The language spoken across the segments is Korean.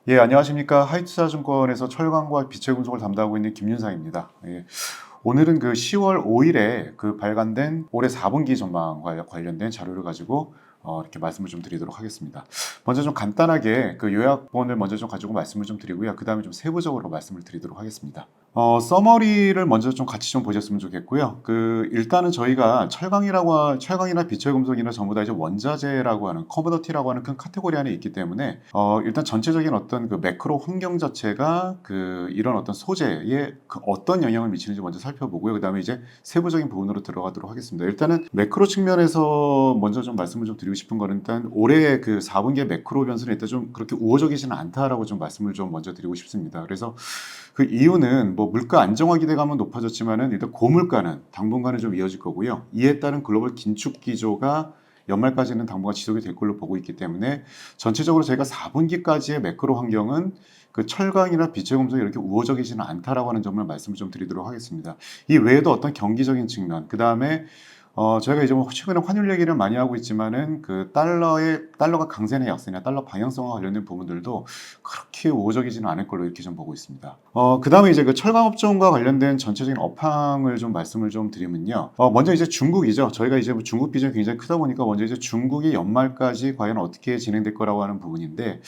예, 안녕하십니까. 하이투자증권에서 철강과 빛의 금속을 담당하고 있는 김윤상입니다. 예, 오늘은 그 10월 5일에 그 발간된 올해 4분기 전망과 관련된 자료를 가지고 이렇게 말씀을 좀 드리도록 하겠습니다. 먼저 좀 간단하게 그 요약본을 먼저 좀 가지고 말씀을 좀 드리고요. 그 다음에 좀 세부적으로 말씀을 드리도록 하겠습니다. 서머리를 먼저 좀 같이 좀 보셨으면 좋겠고요. 그 일단은 저희가 철강이나 비철 금속이나 전부 다 이제 원자재라고 하는 커머더티라고 하는 큰 카테고리 안에 있기 때문에 일단 전체적인 어떤 그 매크로 환경 자체가 그 이런 어떤 소재에 그 어떤 영향을 미치는지 먼저 살펴보고요. 그 다음에 이제 세부적인 부분으로 들어가도록 하겠습니다. 일단은 매크로 측면에서 먼저 좀 말씀을 좀 드리고 싶은 거는 일단 올해 그 4분기의 매크로 변수는 일단 좀 그렇게 우호적이지는 않다라고 좀 말씀을 좀 먼저 드리고 싶습니다. 그래서 그 이유는 뭐 물가 안정화 기대감은 높아졌지만은 일단 고물가는 당분간은 좀 이어질 거고요. 이에 따른 글로벌 긴축 기조가 연말까지는 당분간 지속이 될 걸로 보고 있기 때문에 전체적으로 저희가 4분기까지의 매크로 환경은 그 철강이나 빛의 금속이 이렇게 우호적이지는 않다라고 하는 점을 말씀을 좀 드리도록 하겠습니다. 이 외에도 어떤 경기적인 측면, 그 다음에 저희가 이제 뭐 최근에 환율 얘기를 많이 하고 있지만은 그 달러가 강세나 약세나 달러 방향성과 관련된 부분들도 그렇게 우호적이지는 않을 걸로 이렇게 좀 보고 있습니다. 그 다음에 이제 그 철강 업종과 관련된 전체적인 업황을 좀 말씀을 좀 드리면요. 먼저 이제 중국이죠. 저희가 이제 뭐 중국 비중이 굉장히 크다 보니까 먼저 이제 중국이 연말까지 과연 어떻게 진행될 거라고 하는 부분인데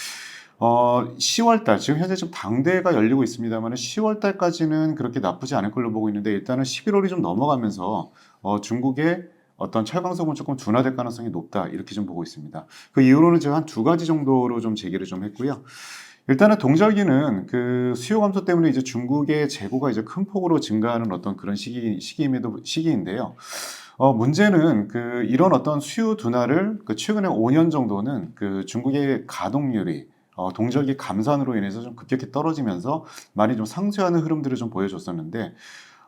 10월 달, 지금 현재 좀 당대가 열리고 있습니다만 10월 달까지는 그렇게 나쁘지 않을 걸로 보고 있는데 일단은 11월이 좀 넘어가면서 중국의 어떤 철강성은 조금 둔화될 가능성이 높다 이렇게 좀 보고 있습니다. 그 이유로는 제가 한 두 가지 정도로 좀 제기를 좀 했고요. 일단은 동절기는 그 수요 감소 때문에 이제 중국의 재고가 이제 큰 폭으로 증가하는 어떤 그런 시기인데요. 문제는 그 이런 어떤 수요 둔화를 그 최근에 5년 정도는 그 중국의 가동률이 동절기 감산으로 인해서 좀 급격히 떨어지면서 많이 좀 상쇄하는 흐름들을 좀 보여줬었는데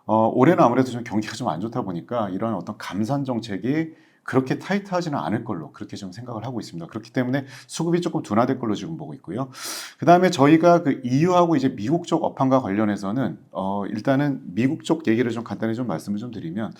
올해는 아무래도 좀 경기가 좀 안 좋다 보니까 이런 어떤 감산 정책이 그렇게 타이트하지는 않을 걸로 그렇게 좀 생각을 하고 있습니다. 그렇기 때문에 수급이 조금 둔화될 걸로 지금 보고 있고요. 그 다음에 저희가 그 EU하고 이제 미국 쪽 업황과 관련해서는 일단은 미국 쪽 얘기를 좀 간단히 좀 말씀을 좀 드리면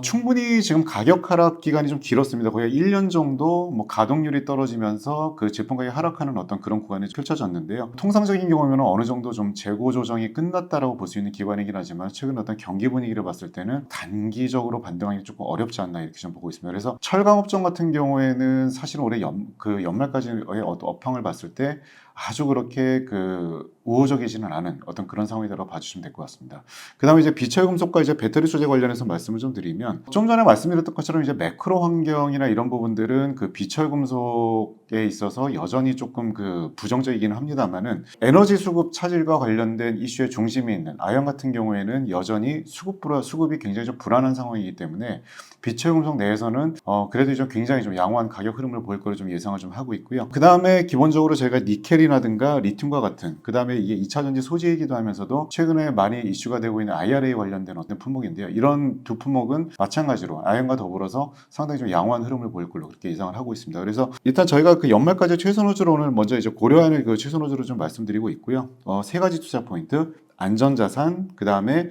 충분히 지금 가격 하락 기간이 좀 길었습니다. 거의 1년 정도 뭐 가동률이 떨어지면서 그 제품 가격이 하락하는 어떤 그런 구간이 펼쳐졌는데요. 통상적인 경우에는 어느 정도 좀 재고 조정이 끝났다라고 볼 수 있는 기관이긴 하지만 최근 어떤 경기 분위기를 봤을 때는 단기적으로 반등하기 조금 어렵지 않나 이렇게 좀 보고 있습니다. 그래서 철강업종 같은 경우에는 사실 올해 그 연말까지의 어떤 업황을 봤을 때 아주 그렇게 그 우호적이지는 않은 어떤 그런 상황이라고 봐주시면 될 것 같습니다. 그 다음에 이제 비철금속과 이제 배터리 소재 관련해서 말씀을 좀 드리면 좀 전에 말씀드렸던 것처럼 이제 매크로 환경이나 이런 부분들은 그 비철금속에 있어서 여전히 조금 그 부정적이긴 합니다만은 에너지 수급 차질과 관련된 이슈의 중심에 있는 아연 같은 경우에는 여전히 수급이 굉장히 좀 불안한 상황이기 때문에 비철금속 내에서는 그래도 좀 굉장히 좀 양호한 가격 흐름을 보일 거를 좀 예상을 좀 하고 있고요. 그 다음에 기본적으로 저희가 니켈이라든가 리튬과 같은 그 다음에 이게 2차 전지 소재이기도 하면서도 최근에 많이 이슈가 되고 있는 IRA 관련된 어떤 품목인데요. 이런 두 품목은 마찬가지로 아연과 더불어서 상당히 좀 양호한 흐름을 보일 걸로 그렇게 예상을 하고 있습니다. 그래서 일단 저희가 그 연말까지 최선 호주로 오늘 먼저 이제 고려하는 그 최선 호주로 좀 말씀드리고 있고요. 세 가지 투자 포인트, 안전자산, 그 다음에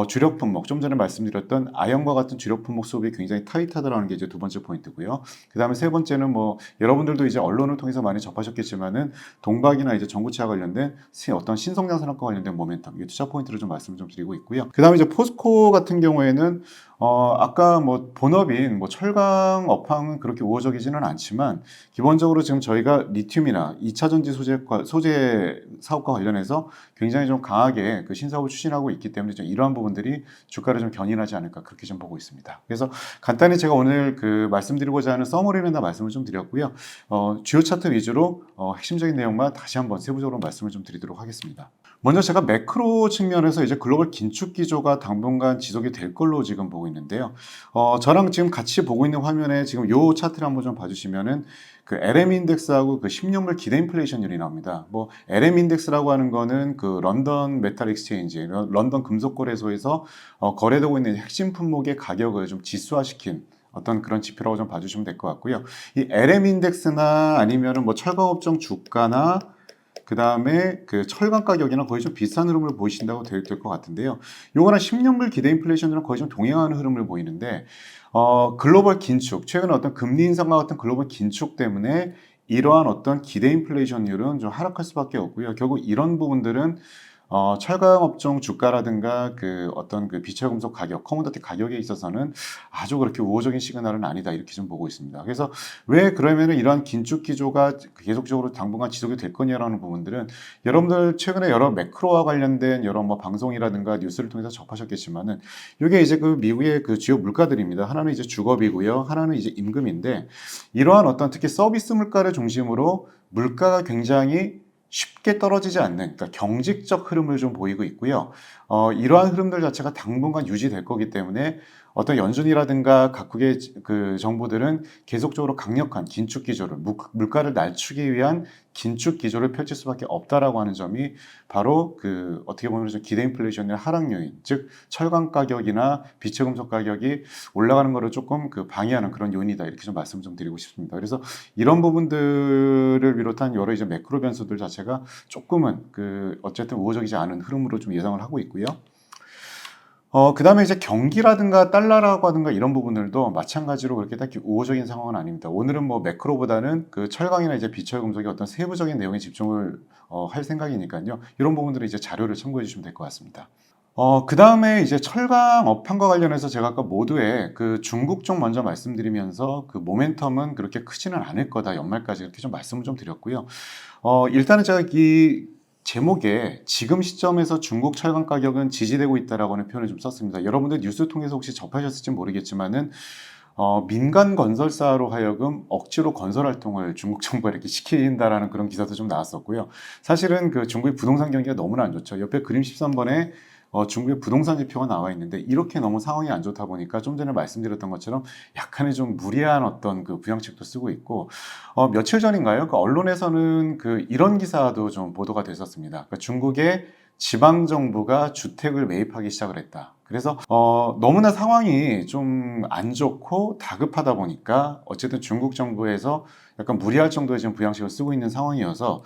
주력 품목, 좀 전에 말씀드렸던 아연과 같은 주력 품목 수급이 굉장히 타이트하다라는 게 이제 두 번째 포인트고요. 그 다음에 세 번째는 뭐 여러분들도 이제 언론을 통해서 많이 접하셨겠지만은 동박이나 이제 전구체와 관련된 어떤 신성장 산업과 관련된 모멘텀, 이 투자 포인트를 좀 말씀을 좀 드리고 있고요. 그 다음에 이제 포스코 같은 경우에는 아까 뭐 본업인 뭐 철강 업황은 그렇게 우호적이지는 않지만 기본적으로 지금 저희가 리튬이나 2차 전지 소재 사업과 관련해서 굉장히 좀 강하게 그 신사업을 추진하고 있기 때문에 좀 이러한 부분들이 주가를 좀 견인하지 않을까 그렇게 좀 보고 있습니다. 그래서 간단히 제가 오늘 그 말씀드리고자 하는 서머리는 다 말씀을 좀 드렸고요. 주요 차트 위주로 핵심적인 내용만 다시 한번 세부적으로 말씀을 좀 드리도록 하겠습니다. 먼저 제가 매크로 측면에서 이제 글로벌 긴축 기조가 당분간 지속이 될 걸로 지금 보고 있는데요. 저랑 지금 같이 보고 있는 화면에 지금 요 차트를 한번 좀 봐주시면은 그 LM 인덱스하고 그 10년물 기대 인플레이션율이 나옵니다. 뭐 LM 인덱스라고 하는 거는 그 런던 메탈 익스체인지, 런던 금속거래소에서 거래되고 있는 핵심 품목의 가격을 좀 지수화시킨 어떤 그런 지표라고 좀 봐주시면 될 것 같고요. 이 LM 인덱스나 아니면은 뭐 철강업종 주가나 그 다음에 그 철강 가격이나 거의 좀 비슷한 흐름을 보이신다고 될 것 같은데요. 요거랑 10년물 기대 인플레이션이랑 거의 좀 동행하는 흐름을 보이는데 글로벌 긴축, 최근에 어떤 금리 인상과 같은 글로벌 긴축 때문에 이러한 어떤 기대 인플레이션율은 좀 하락할 수밖에 없고요. 결국 이런 부분들은 철강 업종 주가라든가 그 어떤 그 비철 금속 가격, 커모디티 가격에 있어서는 아주 그렇게 우호적인 시그널은 아니다 이렇게 좀 보고 있습니다. 그래서 왜 그러면은 이러한 긴축 기조가 계속적으로 당분간 지속이 될 거냐라는 부분들은 여러분들 최근에 여러 매크로와 관련된 여러 뭐 방송이라든가 뉴스를 통해서 접하셨겠지만은 이게 이제 그 미국의 그 주요 물가들입니다. 하나는 이제 주거비고요, 하나는 이제 임금인데 이러한 어떤 특히 서비스 물가를 중심으로 물가가 굉장히 쉽게 떨어지지 않는 그러니까 경직적 흐름을 좀 보이고 있고요. 이러한 흐름들 자체가 당분간 유지될 거기 때문에 어떤 연준이라든가 각국의 그 정부들은 계속적으로 강력한 긴축 기조를 물가를 낮추기 위한 긴축 기조를 펼칠 수밖에 없다라고 하는 점이 바로 그 어떻게 보면 좀 기대 인플레이션의 하락 요인, 즉 철강 가격이나 빛의 금속 가격이 올라가는 것을 조금 그 방해하는 그런 요인이다 이렇게 좀 말씀 좀 드리고 싶습니다. 그래서 이런 부분들을 비롯한 여러 이제 매크로 변수들 자체가 조금은 그 어쨌든 우호적이지 않은 흐름으로 좀 예상을 하고 있고요. 그 다음에 이제 경기라든가 달러라고 하든가 이런 부분들도 마찬가지로 그렇게 딱히 우호적인 상황은 아닙니다. 오늘은 뭐 매크로보다는 그 철강이나 이제 비철 금속의 어떤 세부적인 내용에 집중을 할 생각이니까요. 이런 부분들은 이제 자료를 참고해 주시면 될 것 같습니다. 그 다음에 이제 철강 업황과 관련해서 제가 아까 모두에 그 중국 쪽 먼저 말씀드리면서 그 모멘텀은 그렇게 크지는 않을 거다 연말까지 이렇게 좀 말씀을 좀 드렸고요. 일단은 제가 이 제목에 지금 시점에서 중국 철강 가격은 지지되고 있다라고 하는 표현을 좀 썼습니다. 여러분들 뉴스 통해서 혹시 접하셨을지 모르겠지만은 민간 건설사로 하여금 억지로 건설 활동을 중국 정부가 이렇게 시킨다라는 그런 기사도 좀 나왔었고요. 사실은 그 중국의 부동산 경기가 너무나 안 좋죠. 옆에 그림 13번에 중국의 부동산 지표가 나와 있는데 이렇게 너무 상황이 안 좋다 보니까 좀 전에 말씀드렸던 것처럼 약간의 좀 무리한 어떤 그 부양책도 쓰고 있고 며칠 전인가요? 그 언론에서는 그 이런 기사도 좀 보도가 됐었습니다. 그러니까 중국의 지방 정부가 주택을 매입하기 시작을 했다. 그래서 너무나 상황이 좀 안 좋고 다급하다 보니까 어쨌든 중국 정부에서 약간 무리할 정도의 지금 부양책을 쓰고 있는 상황이어서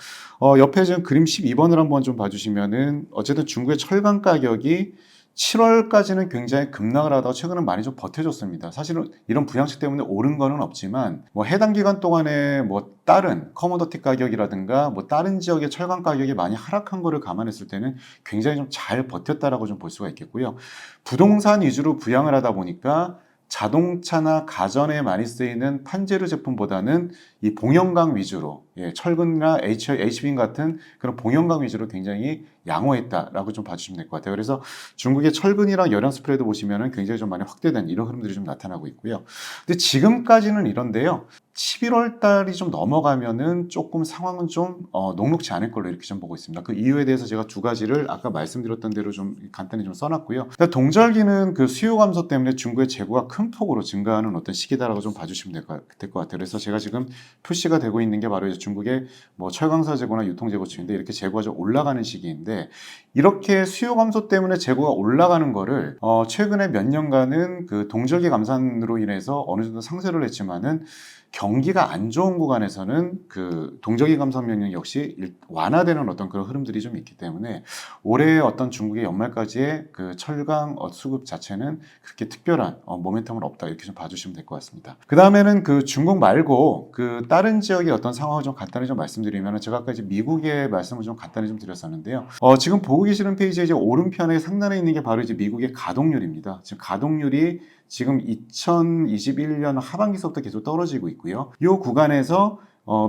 옆에 지금 그림 12번을 한번 좀 봐주시면은 어쨌든 중국의 철강 가격이 7월까지는 굉장히 급락을 하다가 최근은 많이 좀 버텨줬습니다. 사실은 이런 부양책 때문에 오른 거는 없지만 뭐 해당 기간 동안에 뭐 다른 커모더티 가격이라든가 뭐 다른 지역의 철강 가격이 많이 하락한 거를 감안했을 때는 굉장히 좀 잘 버텼다라고 좀 볼 수가 있겠고요. 부동산 위주로 부양을 하다 보니까 자동차나 가전에 많이 쓰이는 판재료 제품보다는 이 봉연강 위주로 철근이나 HBM 같은 그런 봉연강 위주로 굉장히 양호했다라고 좀 봐주시면 될 것 같아요. 그래서 중국의 철근이랑 열연 스프레드 보시면은 굉장히 좀 많이 확대된 이런 흐름들이 좀 나타나고 있고요. 근데 지금까지는 이런데요. 11월 달이 좀 넘어가면은 조금 상황은 좀 녹록지 않을 걸로 이렇게 좀 보고 있습니다. 그 이유에 대해서 제가 두 가지를 아까 말씀드렸던 대로 좀 간단히 좀 써놨고요. 동절기는 그 수요 감소 때문에 중국의 재고가 큰 폭으로 증가하는 어떤 시기다라고 좀 봐주시면 될 것 같아요. 그래서 제가 지금 표시가 되고 있는 게 바로 이제 중국의 뭐 철강사 재고나 유통 재고층인데 이렇게 재고가 좀 올라가는 시기인데 이렇게 수요 감소 때문에 재고가 올라가는 거를 최근에 몇 년간은 그 동절기 감산으로 인해서 어느 정도 상쇄를 했지만은 경기가 안 좋은 구간에서는 그 동절기 감산 명령 역시 완화되는 어떤 그런 흐름들이 좀 있기 때문에 올해 어떤 중국의 연말까지의 그 철강 수급 자체는 그렇게 특별한 모멘텀은 없다 이렇게 좀 봐주시면 될 것 같습니다. 그 다음에는 그 중국 말고 그 다른 지역의 어떤 상황을 좀 간단히 좀 말씀드리면 제가 아까 이제 미국의 말씀을 좀 간단히 좀 드렸었는데요. 지금 보고 계시는 페이지에 이제 오른편에 상단에 있는 게 바로 이제 미국의 가동률입니다. 지금 가동률이 지금 2021년 하반기서부터 계속 떨어지고 있고요. 이 구간에서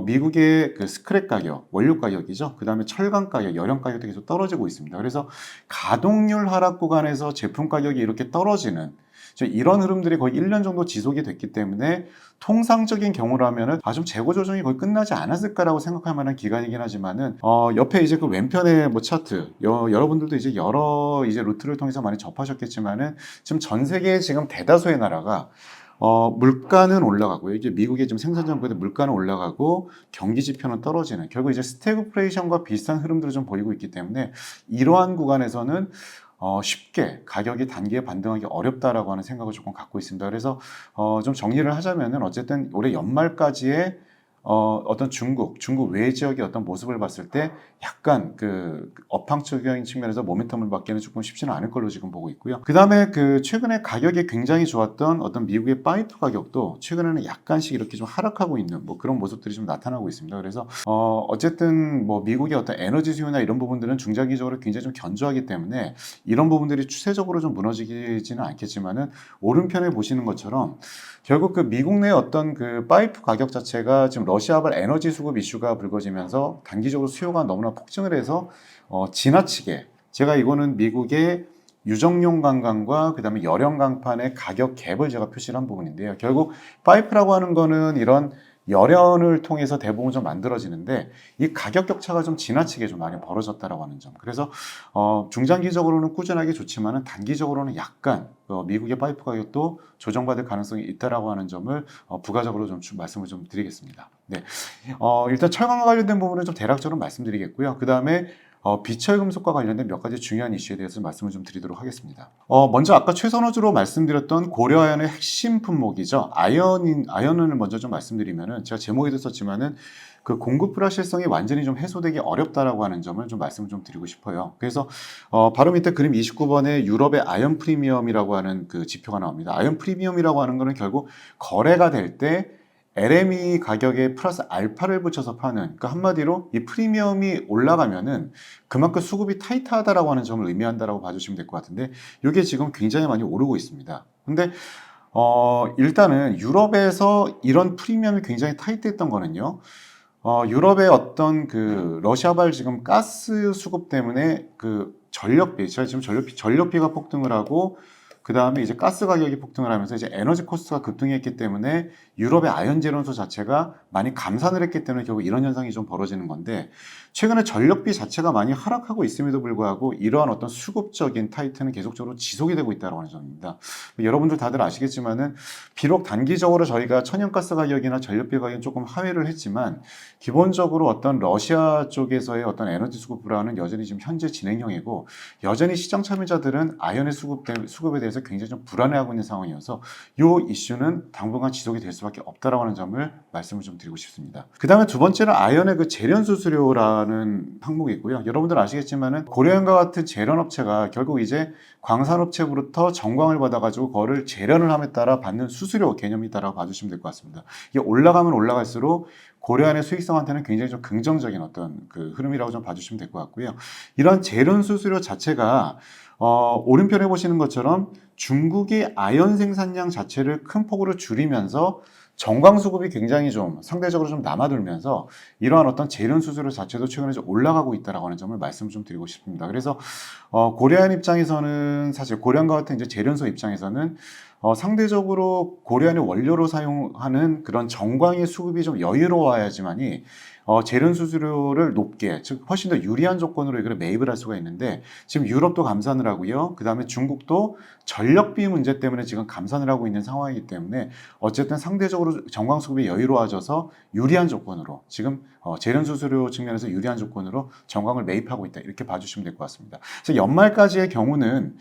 미국의 그 스크랩 가격, 원료 가격이죠. 그 다음에 철강 가격, 열연 가격도 계속 떨어지고 있습니다. 그래서 가동률 하락 구간에서 제품 가격이 이렇게 떨어지는 이런 흐름들이 거의 1년 정도 지속이 됐기 때문에 통상적인 경우라면은 좀 재고 조정이 거의 끝나지 않았을까라고 생각할 만한 기간이긴 하지만은 옆에 이제 그 왼편의 뭐 차트 여러분들도 이제 여러 이제 루트를 통해서 많이 접하셨겠지만은 지금 전 세계 지금 대다수의 나라가 물가는 올라가고요. 이제 미국의 지금 생산 정부의 물가는 올라가고 경기 지표는 떨어지는 결국 이제 스태그플레이션과 비슷한 흐름들을 좀 보이고 있기 때문에 이러한 구간에서는 쉽게 가격이 단기에 반등하기 어렵다라고 하는 생각을 조금 갖고 있습니다. 그래서 좀 정리를 하자면은 어쨌든 올해 연말까지의 어떤 중국 외 지역의 어떤 모습을 봤을 때 약간 그 업황적인 측면에서 모멘텀을 받기는 조금 쉽지는 않을 걸로 지금 보고 있고요. 그 다음에 그 최근에 가격이 굉장히 좋았던 어떤 미국의 파이프 가격도 최근에는 약간씩 이렇게 좀 하락하고 있는 뭐 그런 모습들이 좀 나타나고 있습니다. 그래서 어쨌든 뭐 미국의 어떤 에너지 수요나 이런 부분들은 중장기적으로 굉장히 좀 견조하기 때문에 이런 부분들이 추세적으로 좀 무너지지는 않겠지만은 오른편에 보시는 것처럼 결국 그 미국 내 어떤 그 파이프 가격 자체가 지금 러시아발 에너지 수급 이슈가 불거지면서 단기적으로 수요가 너무나 폭증을 해서 지나치게 제가 이거는 미국의 유정용 강강과 그다음에 열형 강판의 가격 갭을 제가 표시를 한 부분인데요. 결국 파이프라고 하는 거는 이런 열연을 통해서 대부분 좀 만들어지는데 이 가격 격차가 좀 지나치게 좀 많이 벌어졌다라고 하는 점. 그래서 중장기적으로는 꾸준하게 좋지만은 단기적으로는 약간 미국의 파이프 가격도 조정받을 가능성이 있다라고 하는 점을 부가적으로 좀 말씀을 좀 드리겠습니다. 네, 일단 철강과 관련된 부분은 좀 대략적으로 말씀드리겠고요. 그 다음에 비철금속과 관련된 몇 가지 중요한 이슈에 대해서 말씀을 좀 드리도록 하겠습니다. 먼저 아까 최선호주로 말씀드렸던 고려아연의 핵심 품목이죠. 아연을 먼저 좀 말씀드리면은 제가 제목에도 썼지만은 그 공급 불확실성이 완전히 좀 해소되기 어렵다라고 하는 점을 좀 말씀을 좀 드리고 싶어요. 그래서 바로 밑에 그림 29번에 유럽의 아연 프리미엄이라고 하는 그 지표가 나옵니다. 아연 프리미엄이라고 하는 거는 결국 거래가 될 때 LME 가격에 플러스 알파를 붙여서 파는, 그러니까 한마디로 이 프리미엄이 올라가면은 그만큼 수급이 타이트하다라고 하는 점을 의미한다라고 봐주시면 될 것 같은데 이게 지금 굉장히 많이 오르고 있습니다. 근데 일단은 유럽에서 이런 프리미엄이 굉장히 타이트했던 거는요. 유럽의 어떤 그 러시아발 지금 가스 수급 때문에 그 전력비, 제가 지금 전력비가 폭등을 하고 그 다음에 이제 가스 가격이 폭등을 하면서 이제 에너지 코스트가 급등했기 때문에 유럽의 아연 제련소 자체가 많이 감산을 했기 때문에 결국 이런 현상이 좀 벌어지는 건데 최근에 전력비 자체가 많이 하락하고 있음에도 불구하고 이러한 어떤 수급적인 타이트는 계속적으로 지속이 되고 있다는 하는 점입니다. 여러분들 다들 아시겠지만은 비록 단기적으로 저희가 천연가스 가격이나 전력비 가격이 조금 하회를 했지만 기본적으로 어떤 러시아 쪽에서의 어떤 에너지 수급 불안은 여전히 지금 현재 진행형이고 여전히 시장 참여자들은 아연의 수급에 대해서 굉장히 좀 불안해하고 있는 상황이어서 이 이슈는 당분간 지속이 될 수밖에 없다라고 하는 점을 말씀을 좀 드리고 싶습니다. 그 다음에 두 번째는 아연의 그 재련 수수료라는 항목이고요. 여러분들 아시겠지만은 고려연과 같은 재련업체가 결국 이제 광산업체부터 정광을 받아가지고 그거를 재련을 함에 따라 받는 수수료 개념이다라고 봐주시면 될 것 같습니다. 이게 올라가면 올라갈수록 고려안의 수익성한테는 굉장히 좀 긍정적인 어떤 그 흐름이라고 좀 봐주시면 될 것 같고요. 이런 재련 수수료 자체가 오른편에 보시는 것처럼 중국이 아연 생산량 자체를 큰 폭으로 줄이면서 정광 수급이 굉장히 좀 상대적으로 좀 남아돌면서 이러한 어떤 재련 수수료 자체도 최근에 좀 올라가고 있다라고 하는 점을 말씀을 좀 드리고 싶습니다. 그래서 고려안 입장에서는 사실 고려안과 같은 이제 재련소 입장에서는 상대적으로 고려안의 원료로 사용하는 그런 정광의 수급이 좀 여유로워야지만이 재련 수수료를 높게, 즉 훨씬 더 유리한 조건으로 이걸 매입을 할 수가 있는데 지금 유럽도 감산을 하고요. 그 다음에 중국도 전력비 문제 때문에 지금 감산을 하고 있는 상황이기 때문에 어쨌든 상대적으로 정광 수급이 여유로워져서 유리한 조건으로 지금 재련 수수료 측면에서 유리한 조건으로 정광을 매입하고 있다 이렇게 봐주시면 될 것 같습니다. 그래서 연말까지의 경우는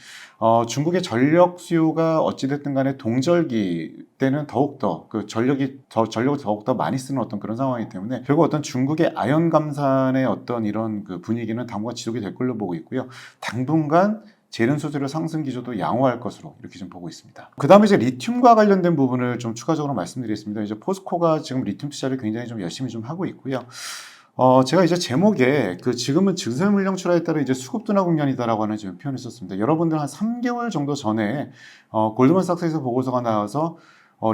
중국의 전력 수요가 어찌됐든 간에 동절기 때는 더욱더 그 전력을 더욱더 많이 쓰는 어떤 그런 상황이기 때문에 결국 어떤 중국의 아연 감산의 어떤 이런 그 분위기는 당분간 지속이 될 걸로 보고 있고요. 당분간 재련 수수료 상승 기조도 양호할 것으로 이렇게 좀 보고 있습니다. 그 다음에 이제 리튬과 관련된 부분을 좀 추가적으로 말씀드리겠습니다. 이제 포스코가 지금 리튬 투자를 굉장히 좀 열심히 좀 하고 있고요. 제가 이제 제목에 그 지금은 증설 물량 출하에 따라 이제 수급 둔화 국면이다라고 하는 지금 표현을 썼습니다. 여러분들 한 3개월 정도 전에 골드만삭스에서 보고서가 나와서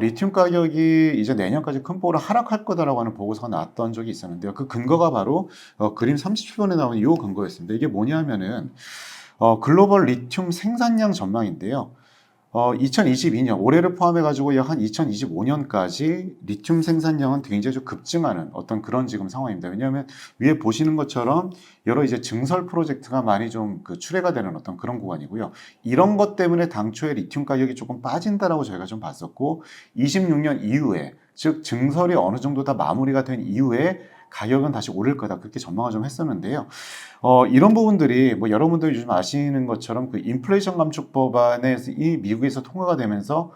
리튬 가격이 이제 내년까지 큰 폭으로 하락할 거다라고 하는 보고서가 나왔던 적이 있었는데요. 그 근거가 바로 그림 37번에 나오는 이 근거였습니다. 이게 뭐냐면은 글로벌 리튬 생산량 전망인데요. 2022년 올해를 포함해가지고 약 한 2025년까지 리튬 생산량은 굉장히 좀 급증하는 어떤 그런 지금 상황입니다. 왜냐하면 위에 보시는 것처럼 여러 이제 증설 프로젝트가 많이 좀 그 출해가 되는 어떤 그런 구간이고요. 이런 것 때문에 당초에 리튬 가격이 조금 빠진다라고 저희가 좀 봤었고 26년 이후에 즉 증설이 어느 정도 다 마무리가 된 이후에 가격은 다시 오를 거다 그렇게 전망을 좀 했었는데요. 이런 부분들이 뭐 여러분들이 요즘 아시는 것처럼 그 인플레이션 감축 법안에 이 미국에서 통과가 되면서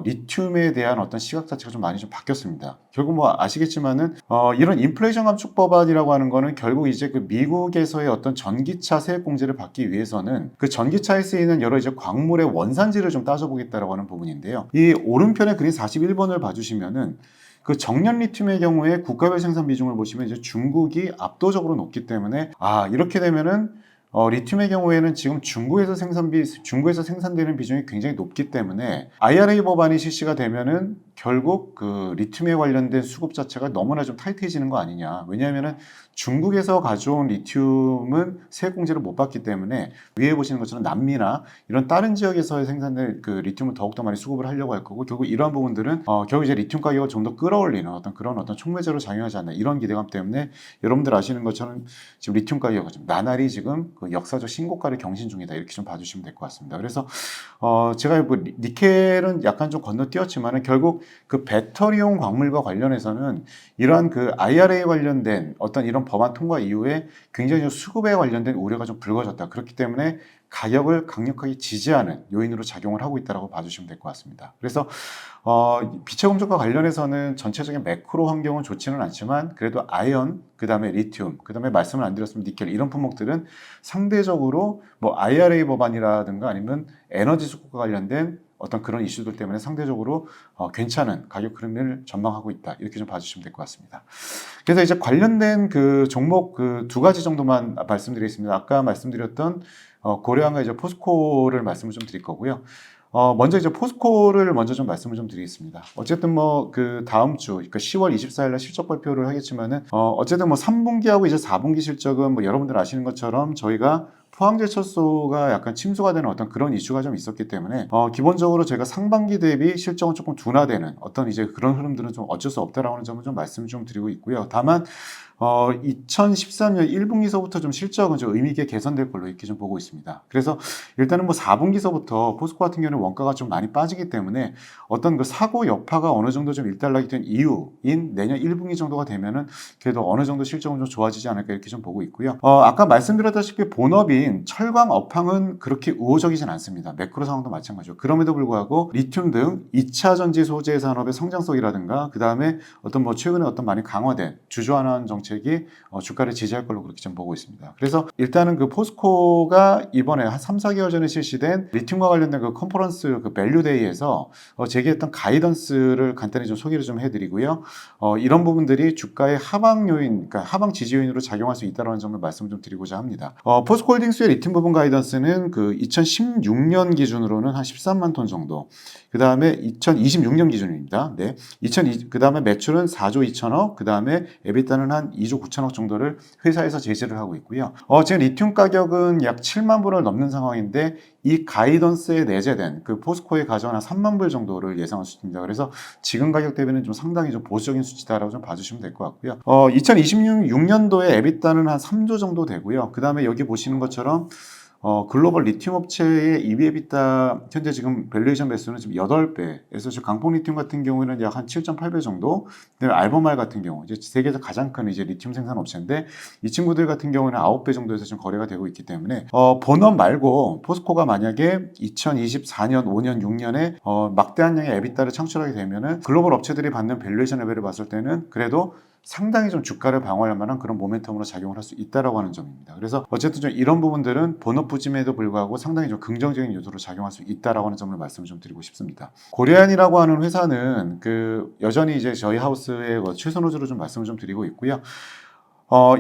리튬에 대한 어떤 시각 자체가 좀 많이 좀 바뀌었습니다. 결국 뭐 아시겠지만은 이런 인플레이션 감축 법안이라고 하는 거는 결국 이제 그 미국에서의 어떤 전기차 세액 공제를 받기 위해서는 그 전기차에 쓰이는 여러 이제 광물의 원산지를 좀 따져보겠다라고 하는 부분인데요. 이 오른편에 그린 41번을 봐주시면은 그 정년 리튬의 경우에 국가별 생산 비중을 보시면 이제 중국이 압도적으로 높기 때문에 이렇게 되면은 리튬의 경우에는 지금 중국에서 생산되는 비중이 굉장히 높기 때문에 IRA 법안이 실시가 되면은 결국 그 리튬에 관련된 수급 자체가 너무나 좀 타이트해지는 거 아니냐. 왜냐하면은 중국에서 가져온 리튬은 세액 공제를 못 받기 때문에 위에 보시는 것처럼 남미나 이런 다른 지역에서 생산된 그 리튬을 더욱더 많이 수급을 하려고 할 거고, 결국 이러한 부분들은 결국 이제 리튬 가격을 좀 더 끌어올리는 어떤 촉매제로 작용하지 않나, 이런 기대감 때문에 여러분들 아시는 것처럼 지금 리튬 가격이 좀 나날이 지금 그 역사적 신고가를 경신 중이다, 이렇게 좀 봐주시면 될 것 같습니다. 그래서 제가 뭐 니켈은 약간 좀 건너뛰었지만은 결국 그 배터리용 광물과 관련해서는 이러한 그 IRA 관련된 어떤 이런 법안 통과 이후에 굉장히 좀 수급에 관련된 우려가 좀 불거졌다. 그렇기 때문에 가격을 강력하게 지지하는 요인으로 작용을 하고 있다고 봐주시면 될 것 같습니다. 그래서 빛의 금속과 관련해서는 전체적인 매크로 환경은 좋지는 않지만 그래도 아연, 그 다음에 리튬, 그 다음에 말씀을 안 드렸으면 니켈, 이런 품목들은 상대적으로 뭐 IRA 법안이라든가 아니면 에너지 수급과 관련된 어떤 그런 이슈들 때문에 상대적으로 괜찮은 가격 흐름을 전망하고 있다, 이렇게 좀 봐주시면 될 것 같습니다. 그래서 이제 관련된 그 종목 그 두 가지 정도만 말씀드리겠습니다. 아까 말씀드렸던 고려한과 이제 포스코를 말씀을 좀 드릴 거고요. 먼저 이제 포스코를 먼저 좀 말씀을 좀 드리겠습니다. 어쨌든 뭐 그 다음 주, 그러니까 10월 24일 날 실적 발표를 하겠지만은 어쨌든 뭐 3분기하고 이제 4분기 실적은 뭐 여러분들 아시는 것처럼 저희가 포항제철소가 약간 침수가 되는 어떤 그런 이슈가 좀 있었기 때문에 기본적으로 제가 상반기 대비 실적은 조금 둔화되는 어떤 이제 그런 흐름들은 좀 어쩔 수 없다라고 하는 점을 좀 말씀 좀 드리고 있고요. 다만 2013년 1분기서부터 좀 실적은 좀 의미 있게 개선될 걸로 이렇게 좀 보고 있습니다. 그래서 일단은 뭐 4분기서부터 포스코 같은 경우는 원가가 좀 많이 빠지기 때문에 어떤 그 사고 여파가 어느 정도 좀 일단락이 된 이후인 내년 1분기 정도가 되면은 그래도 어느 정도 실적은 좀 좋아지지 않을까, 이렇게 좀 보고 있고요. 아까 말씀드렸다시피 본업인 철강 업황은 그렇게 우호적이진 않습니다. 매크로 상황도 마찬가지죠. 그럼에도 불구하고 리튬 등 2차 전지 소재 산업의 성장성이라든가 그 다음에 어떤 뭐 최근에 어떤 많이 강화된 주주환원 정책이 주가를 지지할 걸로 그렇게 좀 보고 있습니다. 그래서 일단은 그 포스코가 이번에 한 3, 4개월 전에 실시된 리튬과 관련된 그 컨퍼런스 그 밸류데이에서 제기했던 가이던스를 간단히 좀 소개를 좀 해드리고요. 이런 부분들이 주가의 하방 요인, 그러니까 하방 지지 요인으로 작용할 수 있다는 점을 말씀을 좀 드리고자 합니다. 포스코홀딩스의 리튬 부분 가이던스는 그 2016년 기준으로는 한 13만 톤 정도, 그 다음에 2026년 기준입니다. 네. 그 다음에 매출은 4조 2천억, 그 다음에 에비타는 한 2조 9천억 정도를 회사에서 제시를 하고 있고요. 지금 리튬 가격은 약 7만 불을 넘는 상황인데 이 가이던스에 내재된 그 포스코의 가져온 한 3만 불 정도를 예상할 수 있습니다. 그래서 지금 가격 대비는 좀 상당히 좀 보수적인 수치다라고 좀 봐주시면 될 것 같고요. 2026년도에 에비타는 한 3조 정도 되고요. 그 다음에 여기 보시는 것처럼 글로벌 리튬 업체의 EV/EBITDA 현재 지금 밸류에이션 배수는 지금 8배에서 지금 강폭 리튬 같은 경우에는 약 한 7.8배 정도, 그다음에 알보말 같은 경우 이제 세계에서 가장 큰 이제 리튬 생산 업체인데 이 친구들 같은 경우는 9배 정도에서 지금 거래가 되고 있기 때문에 본업 말고 포스코가 만약에 2024년, 5년, 6년에 막대한 양의 EBITDA를 창출하게 되면은 글로벌 업체들이 받는 밸류에이션 레벨을 봤을 때는 그래도 상당히 좀 주가를 방어할 만한 그런 모멘텀으로 작용을 할 수 있다라고 하는 점입니다. 그래서 어쨌든 좀 이런 부분들은 본업 부짐에도 불구하고 상당히 좀 긍정적인 요소로 작용할 수 있다라고 하는 점을 말씀을 좀 드리고 싶습니다. 고려안이라고 하는 회사는 그 여전히 이제 저희 하우스의 최선호주로 좀 말씀을 좀 드리고 있고요.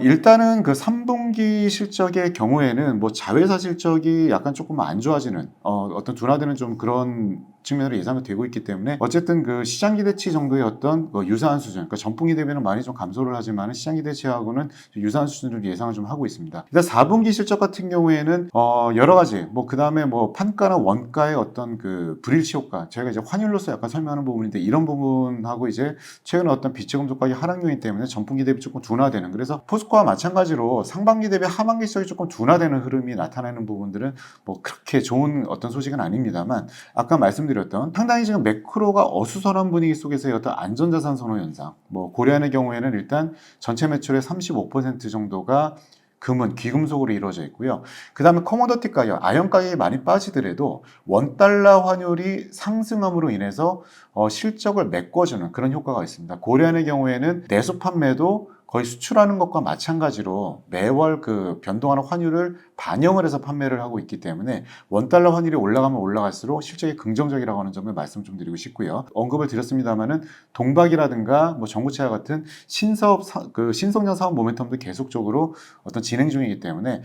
일단은 그 3분기 실적의 경우에는 뭐 자회사 실적이 약간 조금 안 좋아지는 어떤 둔화되는 좀 그런 측면으로 예상이 되고 있기 때문에 어쨌든 그 시장 기대치 정도의 어떤 유사한 수준, 그러니까 전분기 대비는 많이 좀 감소를 하지만 시장 기대치하고는 유사한 수준으로 예상을 좀 하고 있습니다. 일단 4분기 실적 같은 경우에는 여러 가지 뭐 그 다음에 뭐 판가나 원가의 어떤 그 불일치 효과, 저희가 이제 환율로서 약간 설명하는 부분인데 이런 부분하고 이제 최근에 어떤 빛의 금속 가격 하락 요인 때문에 전분기 대비 조금 둔화되는, 그래서 포스코와 마찬가지로 상반기 대비 하반기 실적이 조금 둔화되는 흐름이 나타나는 부분들은 뭐 그렇게 좋은 어떤 소식은 아닙니다만, 아까 말씀드렸던 상당히 지금 매크로가 어수선한 분위기 속에서의 어떤 안전자산 선호 현상, 뭐 고려안의 경우에는 일단 전체 매출의 35% 정도가 금은, 귀금속으로 이루어져 있고요. 그 다음에 커모더티 가격, 아연 가격이 많이 빠지더라도 원달러 환율이 상승함으로 인해서 실적을 메꿔주는 그런 효과가 있습니다. 고려은의 경우에는 내수 판매도 거의 수출하는 것과 마찬가지로 매월 그 변동하는 환율을 반영을 해서 판매를 하고 있기 때문에 원달러 환율이 올라가면 올라갈수록 실적이 긍정적이라고 하는 점을 말씀 좀 드리고 싶고요. 언급을 드렸습니다만은 동박이라든가 뭐 전구체와 같은 신사업 그 신성장 사업 모멘텀도 계속적으로 어떤 진행 중이기 때문에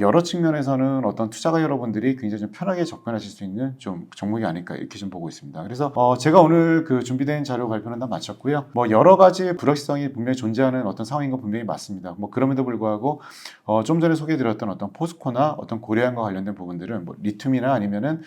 여러 측면에서는 어떤 투자가 여러분들이 굉장히 좀 편하게 접근하실 수 있는 좀 종목이 아닐까 이렇게 좀 보고 있습니다. 그래서 제가 오늘 그 준비된 자료 발표는 다 마쳤고요. 뭐 여러 가지 불확실성이 분명히 존재하는 어떤 상황인 건 분명히 맞습니다. 뭐 그럼에도 불구하고 좀 전에 소개해드렸던 어떤 포스코나 어떤 고려안과 관련된 부분들은 뭐 리튬이나 아니면은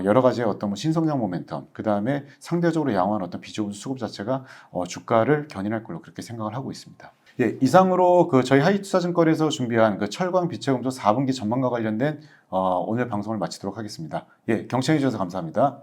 여러 가지의 어떤 뭐 신성장 모멘텀, 그 다음에 상대적으로 양호한 어떤 비주분 수급 자체가 주가를 견인할 걸로 그렇게 생각을 하고 있습니다. 예, 이상으로 그 저희 하이투자증권에서 준비한 그 철강 빛의 금속 4분기 전망과 관련된 오늘 방송을 마치도록 하겠습니다. 예, 경청해 주셔서 감사합니다.